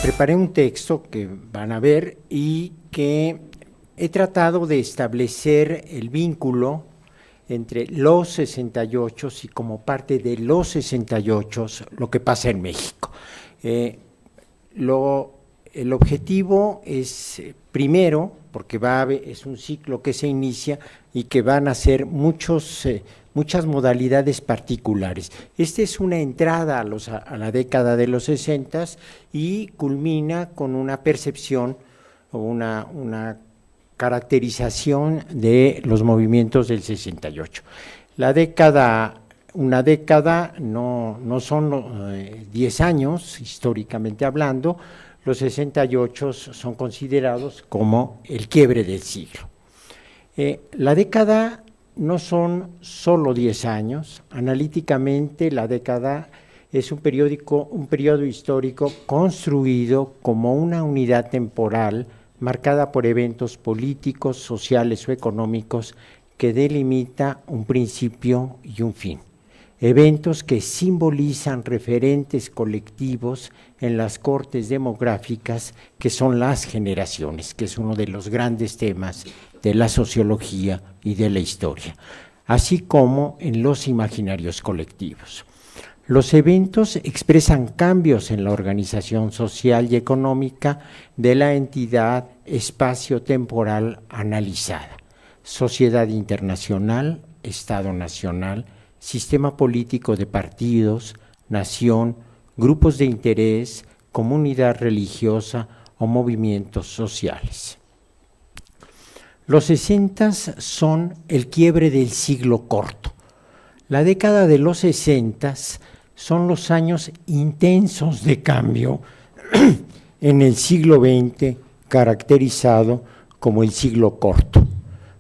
preparé un texto que van a ver y que he tratado de establecer el vínculo entre los 68 y como parte de los 68 lo que pasa en México. El objetivo es, primero, porque es un ciclo que se inicia y que van a ser muchas modalidades particulares. Esta es una entrada a la década de los 60 y culmina con una percepción o una caracterización de los movimientos del 68. Una década no son 10 años, históricamente hablando. Los 68 son considerados como el quiebre del siglo. La década no son solo 10 años, analíticamente la década es un periodo histórico construido como una unidad temporal marcada por eventos políticos, sociales o económicos que delimita un principio y un fin. Eventos que simbolizan referentes colectivos en las cortes demográficas, que son las generaciones, que es uno de los grandes temas de la sociología y de la historia, así como en los imaginarios colectivos. Los eventos expresan cambios en la organización social y económica de la entidad espacio-temporal analizada: sociedad internacional, Estado nacional, sistema político de partidos, nación, grupos de interés, comunidad religiosa o movimientos sociales. Los 60 son el quiebre del siglo corto. La década de los 60 son los años intensos de cambio en el siglo XX, caracterizado como el siglo corto.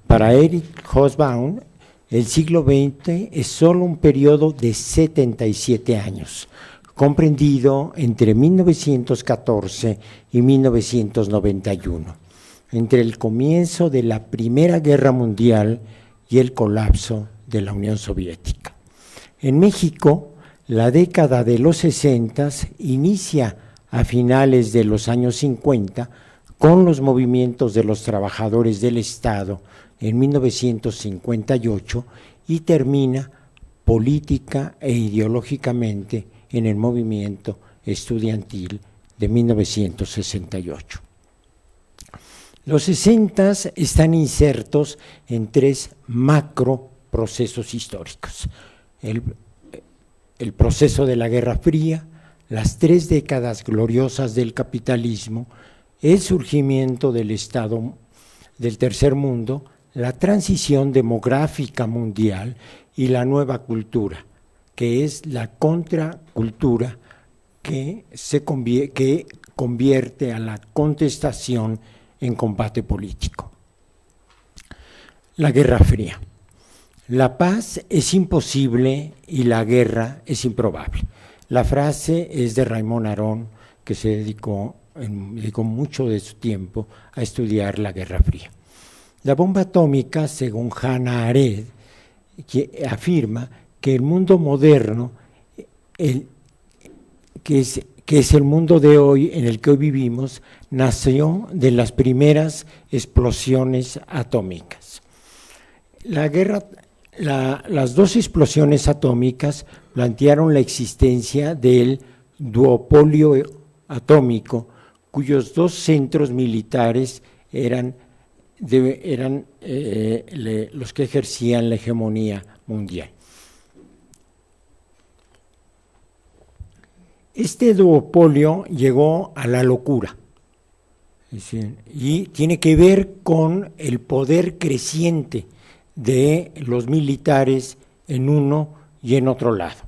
Para Eric Hobsbawm, el siglo XX es solo un periodo de 77 años, comprendido entre 1914 y 1991, entre el comienzo de la Primera Guerra Mundial y el colapso de la Unión Soviética. En México, la década de los 60 inicia a finales de los años 50 con los movimientos de los trabajadores del Estado en 1958 y termina política e ideológicamente en el movimiento estudiantil de 1968. Los 60 están insertos en tres macro procesos históricos: el proceso de la Guerra Fría, las 3 décadas gloriosas del capitalismo, el surgimiento del Estado del tercer mundo, la transición demográfica mundial y la nueva cultura, que es la contracultura que convierte a la contestación en combate político. La Guerra Fría. La paz es imposible y la guerra es improbable. La frase es de Raymond Aron, que se dedicó mucho de su tiempo a estudiar la Guerra Fría. La bomba atómica, según Hannah Arendt, que afirma que el mundo moderno, que es el mundo de hoy, en el que hoy vivimos, nació de las primeras explosiones atómicas. Las 2 explosiones atómicas plantearon la existencia del duopolio atómico, cuyos 2 centros militares eran los que ejercían la hegemonía mundial. Este duopolio llegó a la locura, y tiene que ver con el poder creciente de los militares en uno y en otro lado.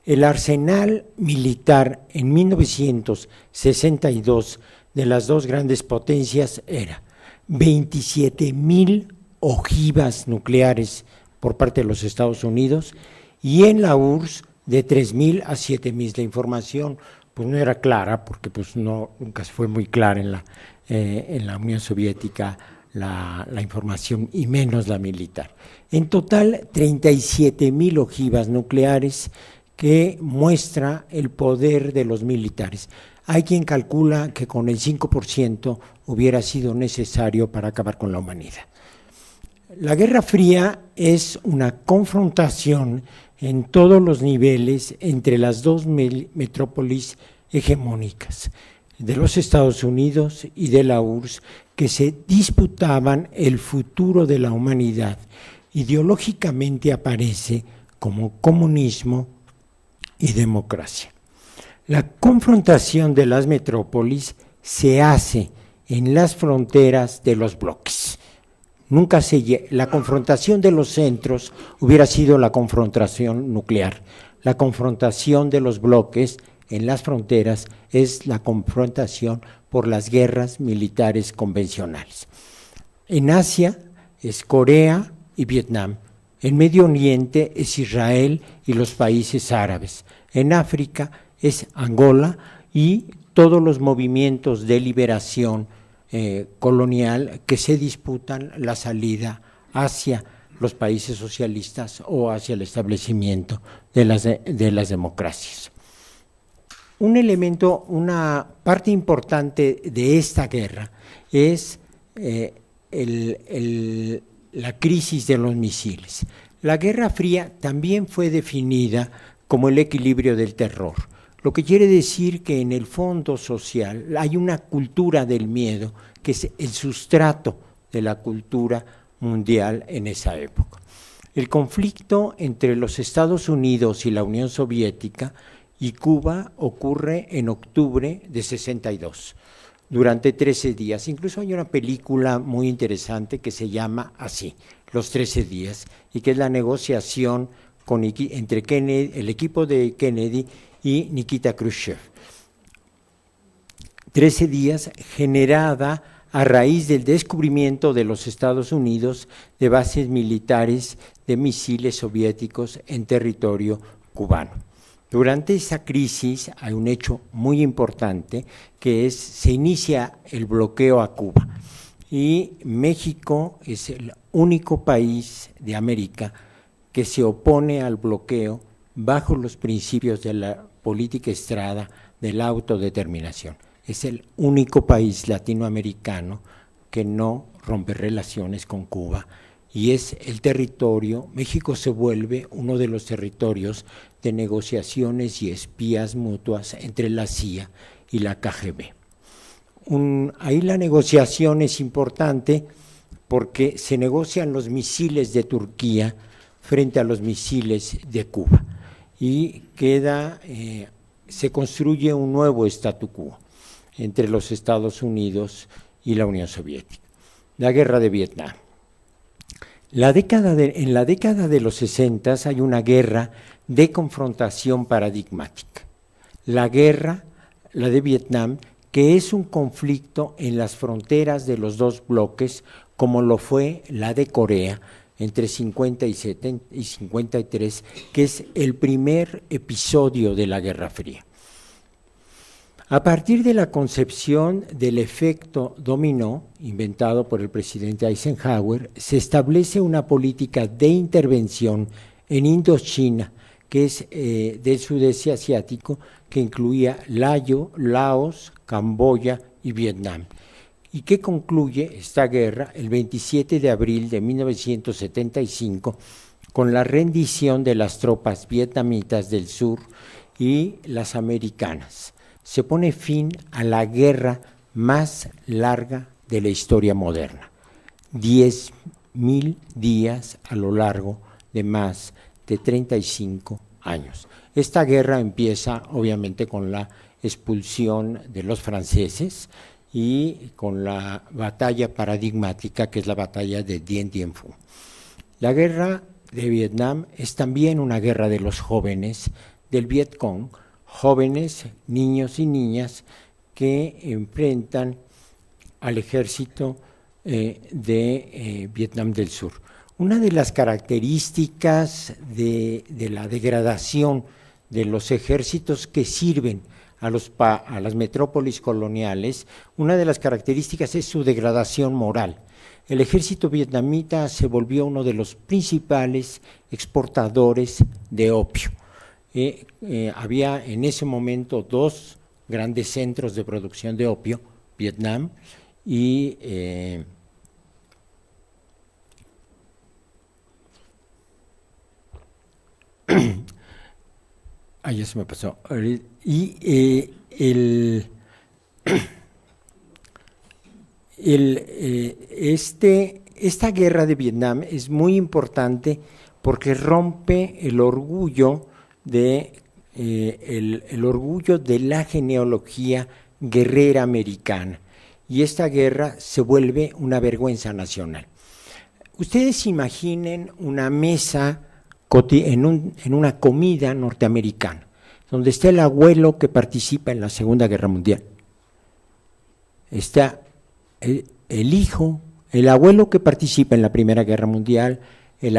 El arsenal militar en 1962 de las 2 grandes potencias era 27,000 ojivas nucleares por parte de los Estados Unidos y en la URSS de 3,000 a 7,000. La información pues no era clara porque pues nunca fue muy clara en la Unión Soviética la información y menos la militar. En total 37,000 ojivas nucleares, que muestra el poder de los militares. Hay quien calcula que con el 5% hubiera sido necesario para acabar con la humanidad. La Guerra Fría es una confrontación en todos los niveles entre las dos metrópolis hegemónicas, de los Estados Unidos y de la URSS, que se disputaban el futuro de la humanidad. Ideológicamente aparece como comunismo y democracia. La confrontación de las metrópolis se hace en las fronteras de los bloques. La confrontación de los centros hubiera sido la confrontación nuclear. La confrontación de los bloques en las fronteras es la confrontación por las guerras militares convencionales. En Asia es Corea y Vietnam. En Medio Oriente es Israel y los países árabes. En África es Angola y todos los movimientos de liberación colonial que se disputan la salida hacia los países socialistas o hacia el establecimiento de las democracias. Un elemento, una parte importante de esta guerra es la crisis de los misiles. La Guerra Fría también fue definida como el equilibrio del terror, lo que quiere decir que en el fondo social hay una cultura del miedo que es el sustrato de la cultura mundial en esa época. El conflicto entre los Estados Unidos y la Unión Soviética y Cuba ocurre en octubre de 62, durante 13 días. Incluso hay una película muy interesante que se llama así, Los 13 días, y que es la negociación entre Kennedy, el equipo de Kennedy y Nikita Khrushchev. 13 días generada a raíz del descubrimiento de los Estados Unidos de bases militares de misiles soviéticos en territorio cubano. Durante esa crisis hay un hecho muy importante que se inicia el bloqueo a Cuba y México es el único país de América que se opone al bloqueo bajo los principios de la política Estrada de la autodeterminación. Es el único país latinoamericano que no rompe relaciones con Cuba y es el territorio, México se vuelve uno de los territorios de negociaciones y espías mutuas entre la CIA y la KGB. Ahí la negociación es importante porque se negocian los misiles de Turquía frente a los misiles de Cuba y se construye un nuevo statu quo entre los Estados Unidos y la Unión Soviética. La guerra de Vietnam. En la década de los 60 hay una guerra de confrontación paradigmática. La de Vietnam, que es un conflicto en las fronteras de los dos bloques, como lo fue la de Corea, entre 50 y 53, que es el primer episodio de la Guerra Fría. A partir de la concepción del efecto dominó, inventado por el presidente Eisenhower, se establece una política de intervención en Indochina, que es del sudeste asiático, que incluía Laos, Camboya y Vietnam, y que concluye esta guerra el 27 de abril de 1975 con la rendición de las tropas vietnamitas del sur y las americanas. Se pone fin a la guerra más larga de la historia moderna, 10.000 días a lo largo de más de 35 años. Esta guerra empieza obviamente con la expulsión de los franceses y con la batalla paradigmática que es la batalla de Dien Bien Phu. La guerra de Vietnam es también una guerra de los jóvenes del Vietcong, jóvenes, niños y niñas que enfrentan al ejército de Vietnam del Sur. Una de las características de la degradación de los ejércitos que sirven a las metrópolis coloniales, una de las características es su degradación moral. El ejército vietnamita se volvió uno de los principales exportadores de opio. Había en ese momento dos grandes centros de producción de opio, Vietnam, y ya se me pasó. Y esta guerra de Vietnam es muy importante porque rompe el orgullo el orgullo de la genealogía guerrera americana, y esta guerra se vuelve una vergüenza nacional. Ustedes imaginen una mesa en una comida norteamericana, donde está el abuelo que participa en la Segunda Guerra Mundial, está el hijo, el abuelo que participa en la Primera Guerra Mundial, el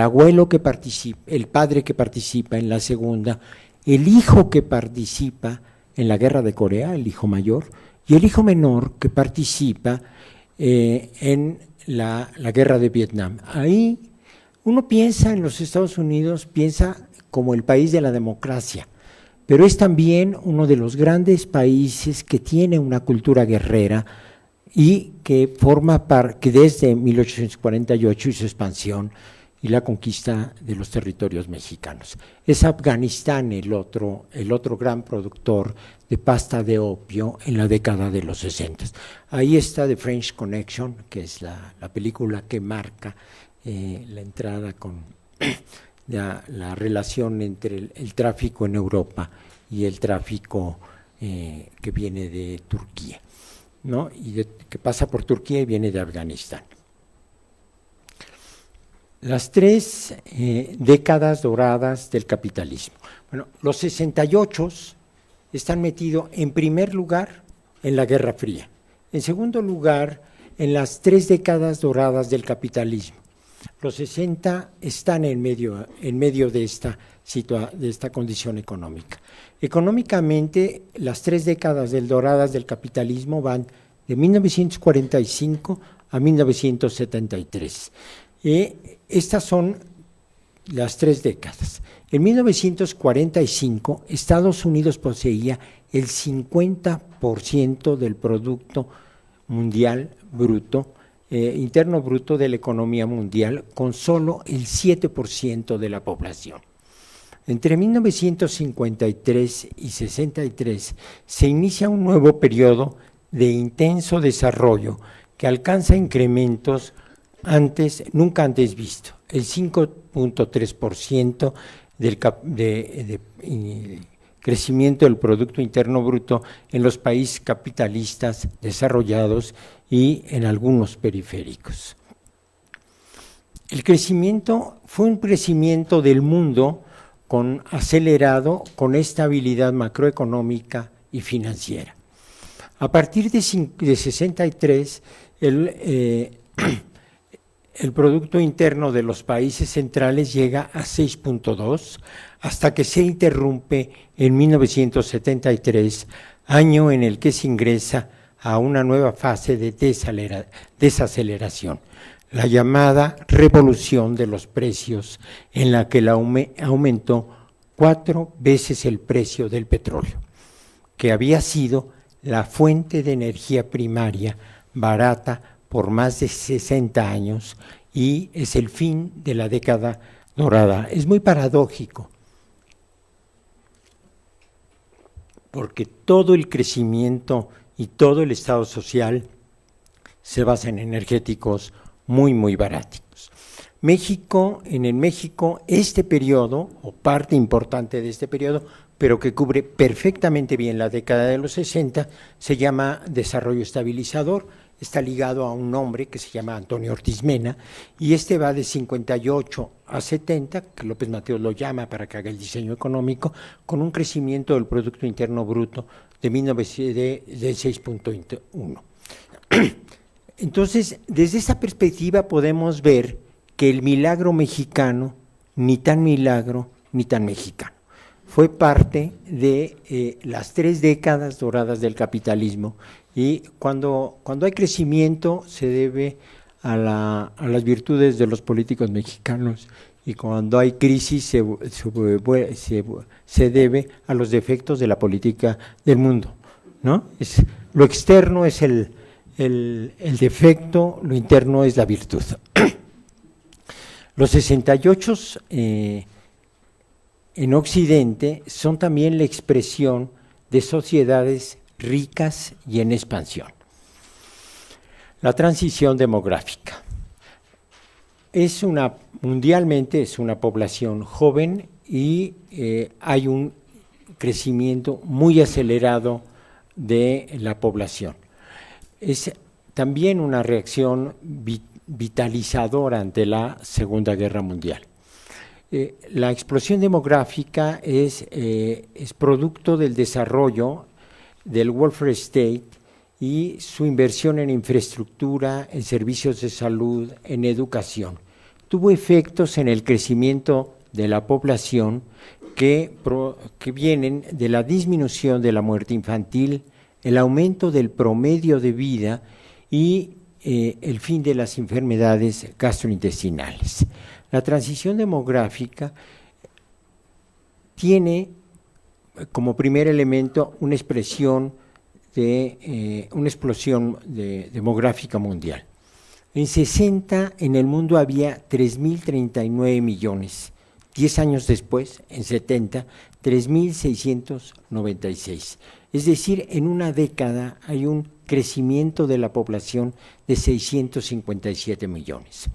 padre que participa en la Segunda, el hijo que participa en la Guerra de Corea, el hijo mayor, y el hijo menor que participa en la Guerra de Vietnam. Ahí uno piensa en los Estados Unidos, piensa como el país de la democracia, pero es también uno de los grandes países que tiene una cultura guerrera y que forma parte, que desde 1848 y su expansión y la conquista de los territorios mexicanos. Es Afganistán el otro gran productor de pasta de opio en la década de los 60. Ahí está The French Connection, que es la película que marca la entrada con la relación entre el tráfico en Europa y el tráfico que viene de Turquía, ¿no? Que pasa por Turquía y viene de Afganistán. Las 3 décadas doradas del capitalismo. Bueno, los 68 están metidos en primer lugar en la Guerra Fría, en segundo lugar en las 3 décadas doradas del capitalismo. Los 60 están en medio de esta condición económica. Económicamente, las 3 décadas doradas del capitalismo van de 1945 a 1973. Estas son las 3 décadas. En 1945, Estados Unidos poseía el 50% del Producto Mundial Bruto, Interno Bruto de la economía mundial, con solo el 7% de la población. Entre 1953 y 63 se inicia un nuevo periodo de intenso desarrollo que alcanza incrementos nunca antes visto, el 5.3% de crecimiento del Producto Interno Bruto en los países capitalistas desarrollados y en algunos periféricos. El crecimiento fue un crecimiento del mundo acelerado con estabilidad macroeconómica y financiera. A partir de 63, el Producto Interno de los países centrales llega a 6.2, hasta que se interrumpe en 1973, año en el que se ingresa a una nueva fase de desaceleración, la llamada revolución de los precios, en la que aumentó 4 veces el precio del petróleo, que había sido la fuente de energía primaria barata por más de 60 años, y es el fin de la década dorada. Es muy paradójico, porque todo el crecimiento y todo el estado social se basa en energéticos muy, muy baratos. En México, este periodo, o parte importante de este periodo, pero que cubre perfectamente bien la década de los 60, se llama desarrollo estabilizador. Está ligado a un hombre que se llama Antonio Ortiz Mena, y va de 58 a 70, que López Mateos lo llama para que haga el diseño económico, con un crecimiento del Producto Interno Bruto de 6.1. Entonces, desde esta perspectiva podemos ver que el milagro mexicano, ni tan milagro, ni tan mexicano. Fue parte de las 3 décadas doradas del capitalismo, y cuando hay crecimiento se debe a las virtudes de los políticos mexicanos, y cuando hay crisis se debe a los defectos de la política del mundo, ¿no? Lo externo es el defecto, lo interno es la virtud. Los 68 en Occidente son también la expresión de sociedades ricas y en expansión. La transición demográfica. Mundialmente es una población joven y hay un crecimiento muy acelerado de la población. Es también una reacción vitalizadora ante la Segunda Guerra Mundial. La explosión demográfica es producto del desarrollo del welfare state y su inversión en infraestructura, en servicios de salud, en educación. Tuvo efectos en el crecimiento de la población que vienen de la disminución de la muerte infantil, el aumento del promedio de vida y el fin de las enfermedades gastrointestinales. La transición demográfica tiene como primer elemento una expresión de una explosión demográfica mundial. En 60 en el mundo había 3.039 millones. 10 años después, en 70, 3.696. Es decir, en una década hay un crecimiento de la población de 657 millones.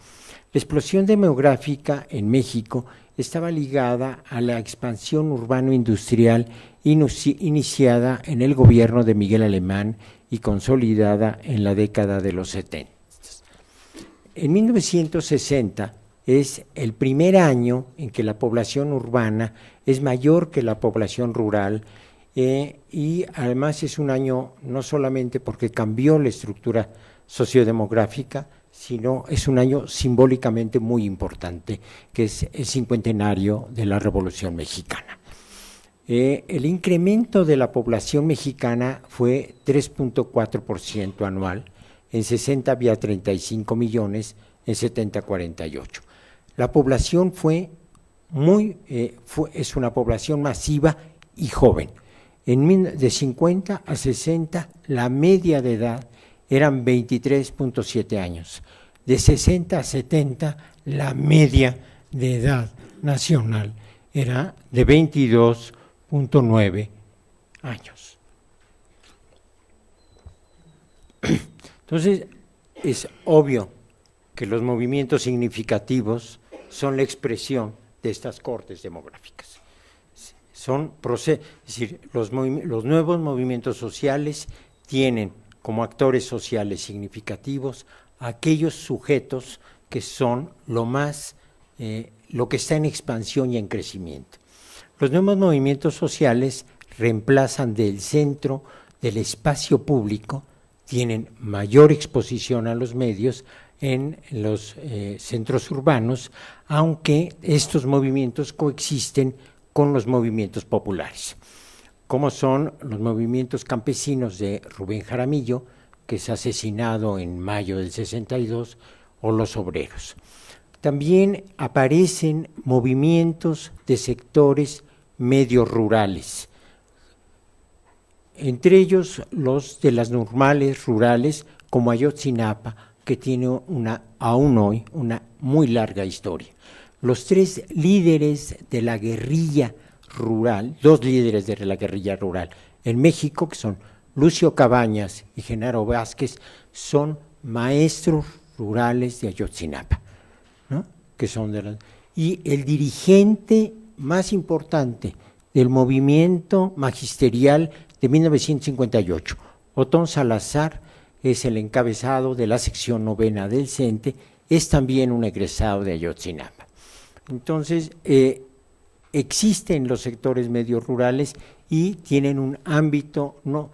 La explosión demográfica en México estaba ligada a la expansión urbano-industrial iniciada en el gobierno de Miguel Alemán y consolidada en la década de los 70. En 1960 es el primer año en que la población urbana es mayor que la población rural y además es un año no solamente porque cambió la estructura sociodemográfica, sino es un año simbólicamente muy importante, que es el cincuentenario de la Revolución Mexicana. El incremento de la población mexicana fue 3.4% anual, en 60 había 35 millones, en 70 48. La población es una población masiva y joven. De 50 a 60 la media de edad eran 23.7 años. De 60 a 70 la media de edad nacional era de 22.9 años. Entonces, es obvio que los movimientos significativos son la expresión de estas cortes demográficas. Es decir, los nuevos movimientos sociales tienen como actores sociales significativos a aquellos sujetos que son lo que está en expansión y en crecimiento. Los nuevos movimientos sociales reemplazan del centro del espacio público, tienen mayor exposición a los medios en los centros urbanos, aunque estos movimientos coexisten con los movimientos populares, como son los movimientos campesinos de Rubén Jaramillo, que es asesinado en mayo del 62, o los obreros. También aparecen movimientos de sectores medio rurales, entre ellos los de las normales rurales, como Ayotzinapa, que tiene aún hoy una muy larga historia. Los tres líderes de la guerrilla rural, dos líderes de la guerrilla rural en México, que son Lucio Cabañas y Genaro Vázquez, son maestros rurales de Ayotzinapa, ¿no? Y el dirigente más importante del movimiento magisterial de 1958, Otón Salazar, es el encabezado de la sección 9ª del CENTE, es también un egresado de Ayotzinapa. Entonces, existen los sectores medio rurales y tienen un ámbito, no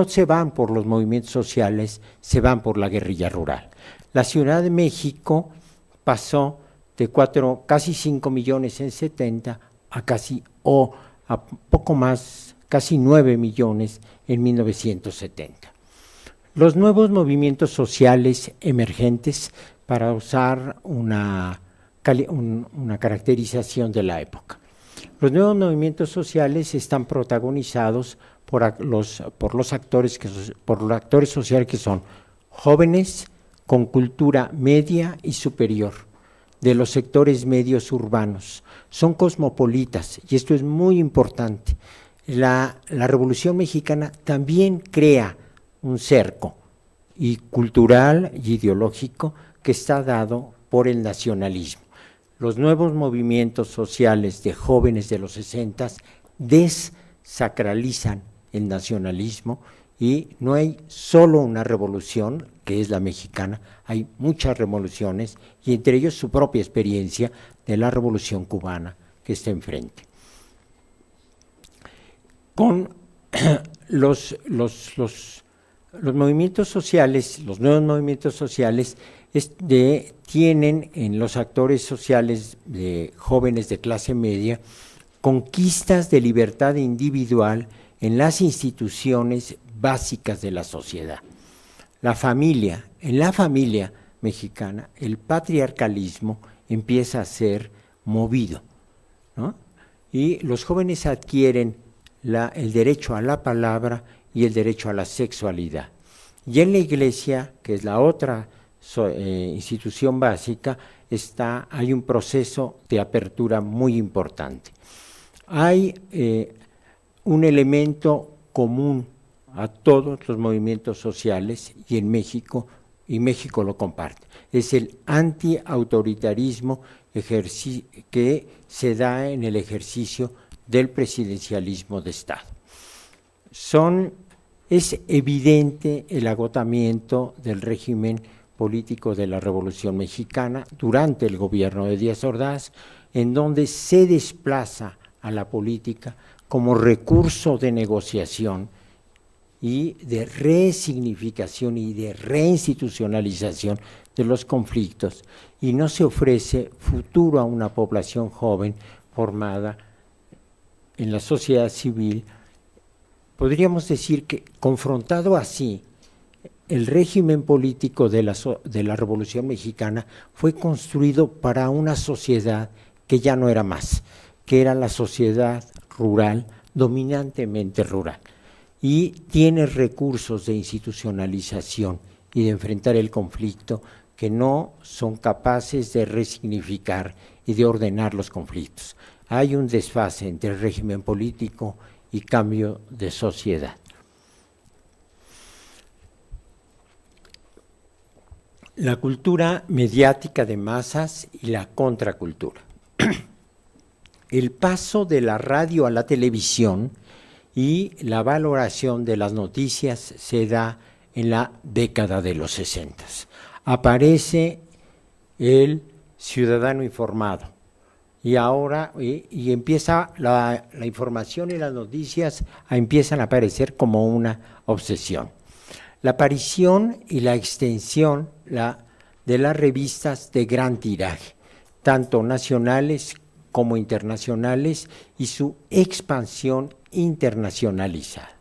se van por los movimientos sociales, se van por la guerrilla rural. La Ciudad de México pasó de casi 5 millones en 70 a poco más, casi 9 millones en 1970. Los nuevos movimientos sociales emergentes, para usar una caracterización de la época. Los nuevos movimientos sociales están protagonizados por los actores sociales que son jóvenes con cultura media y superior, de los sectores medios urbanos. Son cosmopolitas y esto es muy importante. La Revolución Mexicana también crea un cerco y cultural y ideológico que está dado por el nacionalismo. Los nuevos movimientos sociales de jóvenes de los 60 desacralizan el nacionalismo y no hay solo una revolución, que es la mexicana, hay muchas revoluciones y entre ellos su propia experiencia de la revolución cubana que está enfrente. Con los movimientos sociales, los nuevos movimientos sociales, tienen en los actores sociales de jóvenes de clase media conquistas de libertad individual en las instituciones básicas de la sociedad. La familia, en la familia mexicana, el patriarcalismo empieza a ser movido, ¿no? Y los jóvenes adquieren el derecho a la palabra y el derecho a la sexualidad. Y en la iglesia, que es la otra institución básica, hay un proceso de apertura muy importante. Hay un elemento común a todos los movimientos sociales y México lo comparte. Es el antiautoritarismo que se da en el ejercicio del presidencialismo de Estado. Es evidente el agotamiento del régimen político de la Revolución Mexicana durante el gobierno de Díaz Ordaz, en donde se desplaza a la política como recurso de negociación y de resignificación y de reinstitucionalización de los conflictos, y no se ofrece futuro a una población joven formada en la sociedad civil. Podríamos decir que, confrontado así, el régimen político de la Revolución Mexicana fue construido para una sociedad que ya no era más, que era la sociedad rural, dominantemente rural, y tiene recursos de institucionalización y de enfrentar el conflicto que no son capaces de resignificar y de ordenar los conflictos. Hay un desfase entre el régimen político y cambio de sociedad. La cultura mediática de masas y la contracultura. El paso de la radio a la televisión y la valoración de las noticias se da en la década de los 60. Aparece el ciudadano informado y ahora empieza la información y las noticias empiezan a aparecer como una obsesión. La aparición y la extensión de las revistas de gran tiraje, tanto nacionales como internacionales, y su expansión internacionalizada.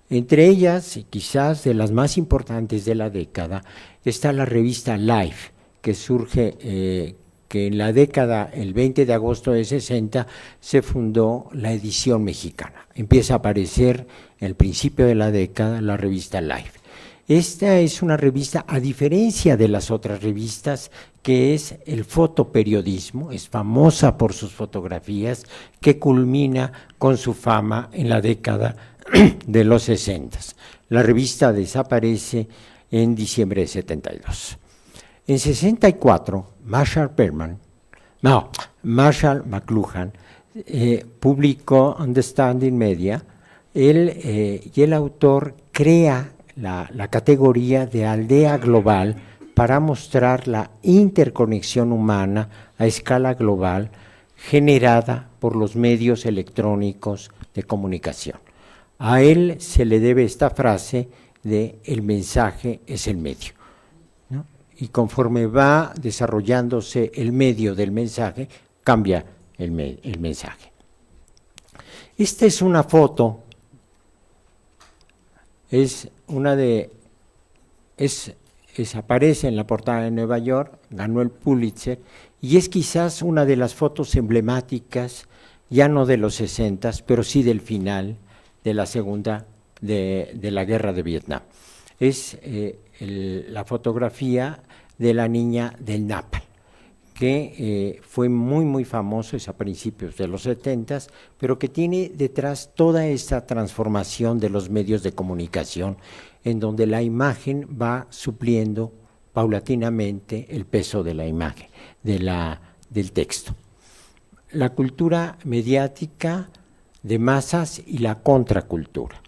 Entre ellas, y quizás de las más importantes de la década, está la revista Life, que surge, que en la década, el 20 de agosto de 60, se fundó la edición mexicana. Empieza a aparecer en el principio de la década la revista Life. Esta es una revista, a diferencia de las otras revistas, que es el fotoperiodismo, es famosa por sus fotografías, que culmina con su fama en la década de los 60. La revista desaparece en diciembre de 72. En 64, Marshall McLuhan publicó Understanding Media, y el autor crea la categoría de aldea global para mostrar la interconexión humana a escala global generada por los medios electrónicos de comunicación. A él se le debe esta frase de el mensaje es el medio, ¿no? Y conforme va desarrollándose el medio del mensaje, cambia el mensaje. Esta es una foto. Aparece en la portada de Nueva York, ganó el Pulitzer, y es quizás una de las fotos emblemáticas ya no de los 60, pero sí del final de la segunda, de la guerra de Vietnam. Es la fotografía de la niña del Napal, que fue muy, muy famoso, es a principios de los 70, pero que tiene detrás toda esta transformación de los medios de comunicación, en donde la imagen va supliendo paulatinamente el peso de la imagen, del texto. La cultura mediática de masas y la contracultura.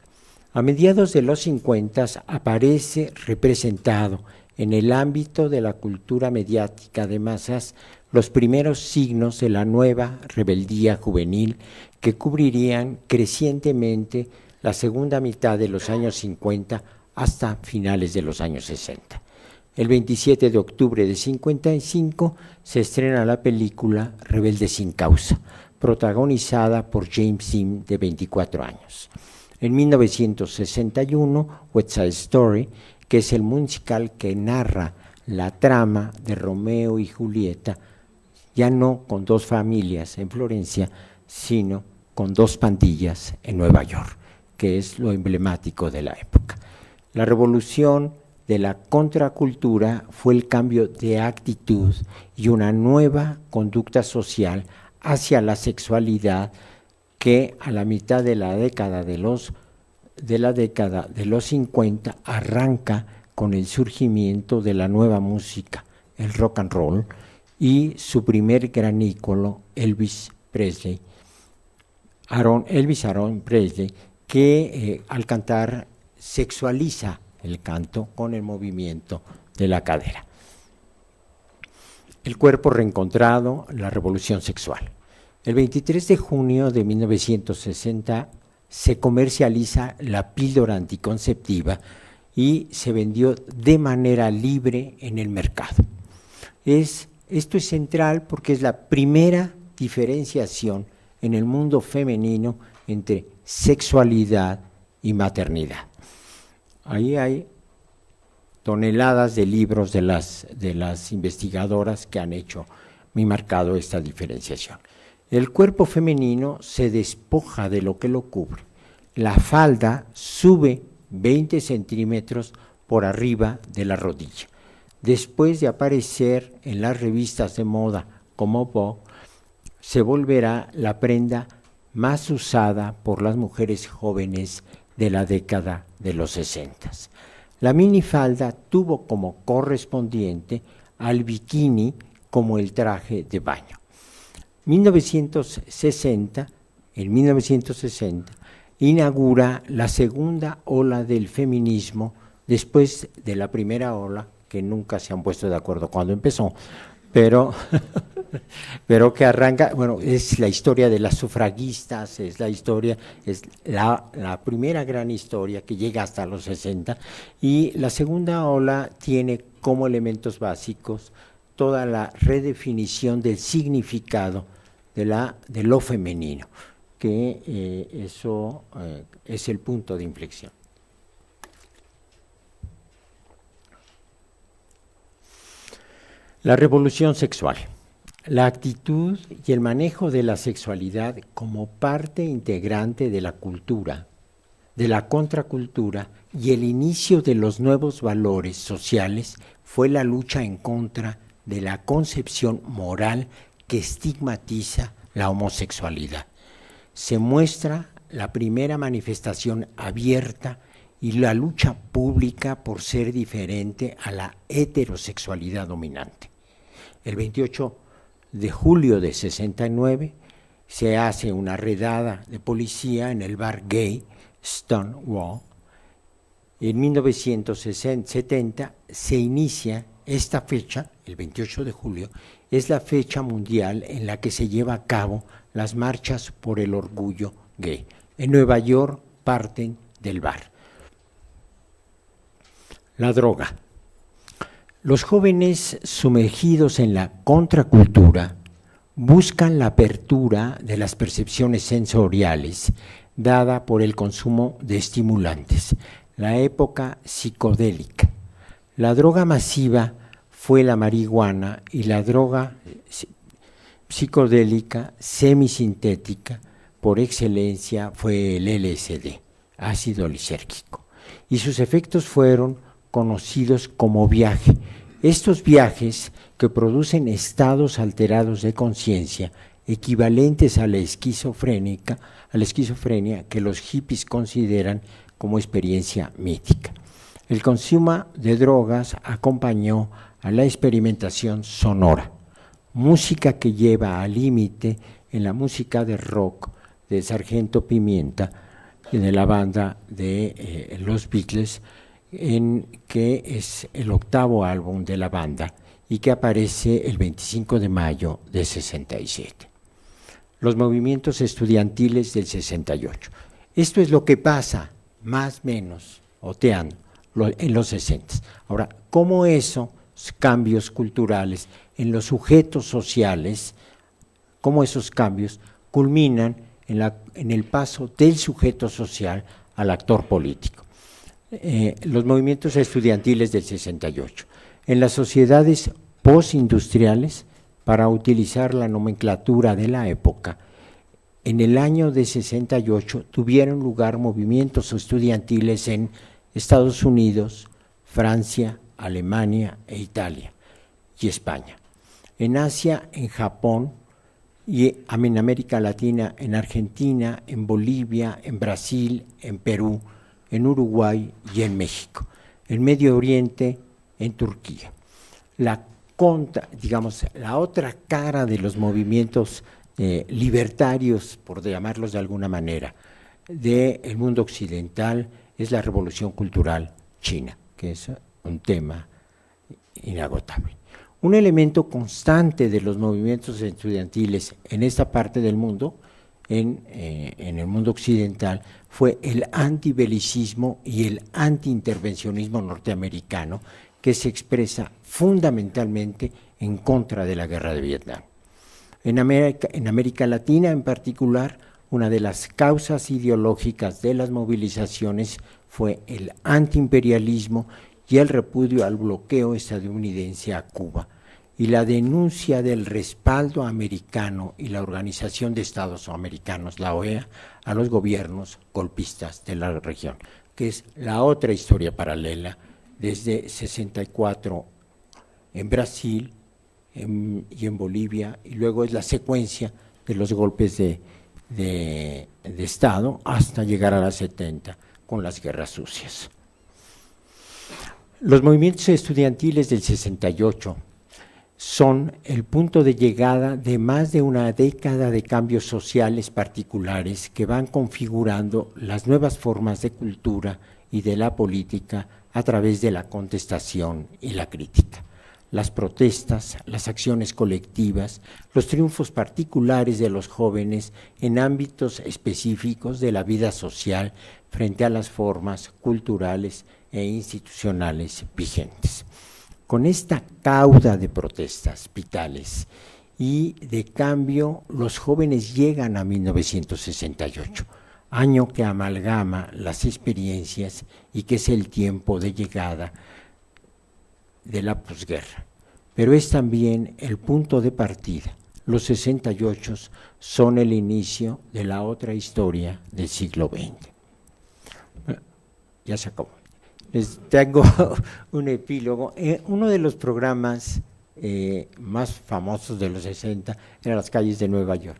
A mediados de los 50 aparece representado en el ámbito de la cultura mediática de masas los primeros signos de la nueva rebeldía juvenil que cubrirían crecientemente la segunda mitad de los años 50 hasta finales de los años 60. El 27 de octubre de 55 se estrena la película Rebelde sin causa, protagonizada por James Dean, de 24 años. En 1961, West Side Story, que es el musical que narra la trama de Romeo y Julieta, ya no con dos familias en Florencia, sino con dos pandillas en Nueva York, que es lo emblemático de la época. La revolución de la contracultura fue el cambio de actitud y una nueva conducta social hacia la sexualidad que a la mitad de la década de los 50 arranca con el surgimiento de la nueva música, el rock and roll, y su primer gran ícono, Elvis Aaron Presley, que al cantar sexualiza el canto con el movimiento de la cadera. El cuerpo reencontrado, la revolución sexual. El 23 de junio de 1960 se comercializa la píldora anticonceptiva y se vendió de manera libre en el mercado. Esto es central porque es la primera diferenciación en el mundo femenino entre sexualidad y maternidad. Ahí hay toneladas de libros de las investigadoras que han hecho muy marcado esta diferenciación. El cuerpo femenino se despoja de lo que lo cubre. La falda sube 20 centímetros por arriba de la rodilla. Después de aparecer en las revistas de moda como Vogue, se volverá la prenda más usada por las mujeres jóvenes de la década de los 60. La minifalda tuvo como correspondiente al bikini como el traje de baño. En 1960, inaugura la segunda ola del feminismo después de la primera ola, que nunca se han puesto de acuerdo cuando empezó, pero que arranca, bueno, es la historia de las sufragistas, es la primera gran historia que llega hasta los 60, y la segunda ola tiene como elementos básicos toda la redefinición del significado de lo femenino, que eso es el punto de inflexión. La revolución sexual. La actitud y el manejo de la sexualidad como parte integrante de la cultura, de la contracultura y el inicio de los nuevos valores sociales fue la lucha en contra de la concepción moral que estigmatiza la homosexualidad. Se muestra la primera manifestación abierta y la lucha pública por ser diferente a la heterosexualidad dominante. El 28 de julio de 69 se hace una redada de policía en el bar gay Stonewall. En 1970 se inicia esta fecha, el 28 de julio, es la fecha mundial en la que se lleva a cabo las marchas por el orgullo gay. En Nueva York parten del bar. La droga. Los jóvenes sumergidos en la contracultura buscan la apertura de las percepciones sensoriales dada por el consumo de estimulantes, la época psicodélica. La droga masiva fue la marihuana y la droga psicodélica semisintética por excelencia fue el LSD, ácido lisérgico, y sus efectos fueron conocidos como viaje. Estos viajes que producen estados alterados de conciencia equivalentes a la esquizofrenia que los hippies consideran como experiencia mítica. El consumo de drogas acompañó a la experimentación sonora, música que lleva al límite en la música de rock de Sargento Pimienta y de la banda de los Beatles, en que es el 8º álbum de la banda y que aparece el 25 de mayo de 67. Los movimientos estudiantiles del 68. Esto es lo que pasa, más o menos, oteando, en los 60. Ahora, ¿cómo esos cambios culturales en los sujetos sociales, cómo esos cambios culminan en el paso del sujeto social al actor político? Los movimientos estudiantiles del 68. En las sociedades postindustriales, para utilizar la nomenclatura de la época, en el año de 68 tuvieron lugar movimientos estudiantiles en Estados Unidos, Francia, Alemania e Italia y España. En Asia, en Japón, y en América Latina, en Argentina, en Bolivia, en Brasil, en Perú, en Uruguay y en México. En Medio Oriente, en Turquía. La otra cara de los movimientos libertarios, por llamarlos de alguna manera, del mundo occidental es la revolución cultural china, que es un tema inagotable. Un elemento constante de los movimientos estudiantiles en esta parte del mundo, en el mundo occidental, fue el antibelicismo y el antiintervencionismo norteamericano, que se expresa fundamentalmente en contra de la guerra de Vietnam. En América Latina, en particular, una de las causas ideológicas de las movilizaciones fue el antiimperialismo y el repudio al bloqueo estadounidense a Cuba, y la denuncia del respaldo americano y la Organización de Estados Americanos, la OEA, a los gobiernos golpistas de la región, que es la otra historia paralela desde 64 en Brasil y en Bolivia, y luego es la secuencia de los golpes de Estado hasta llegar a las 70 con las guerras sucias. Los movimientos estudiantiles del 68 son el punto de llegada de más de una década de cambios sociales particulares que van configurando las nuevas formas de cultura y de la política a través de la contestación y la crítica. Las protestas, las acciones colectivas, los triunfos particulares de los jóvenes en ámbitos específicos de la vida social frente a las formas culturales e institucionales vigentes. Con esta cauda de protestas vitales y de cambio, los jóvenes llegan a 1968, año que amalgama las experiencias y que es el tiempo de llegada de la posguerra, pero es también el punto de partida. Los 68 son el inicio de la otra historia del siglo XX. Ya se acabó. Les tengo un epílogo. Uno de los programas más famosos de los 60 era Las calles de Nueva York.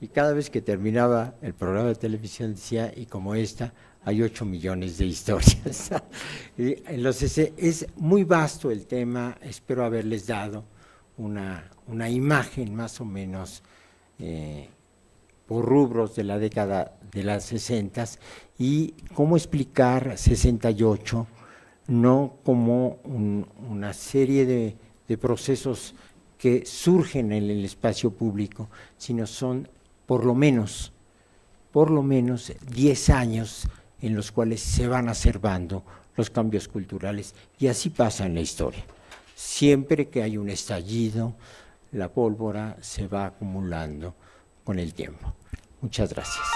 Y cada vez que terminaba el programa de televisión decía, y como esta, hay 8 millones de historias. Es muy vasto el tema, espero haberles dado una imagen más o menos por rubros de la década de las 60 y cómo explicar 68 no como una serie de procesos que surgen en el espacio público, sino son por lo menos 10 años en los cuales se van acervando los cambios culturales, y así pasa en la historia. Siempre que hay un estallido, la pólvora se va acumulando con el tiempo. Muchas gracias.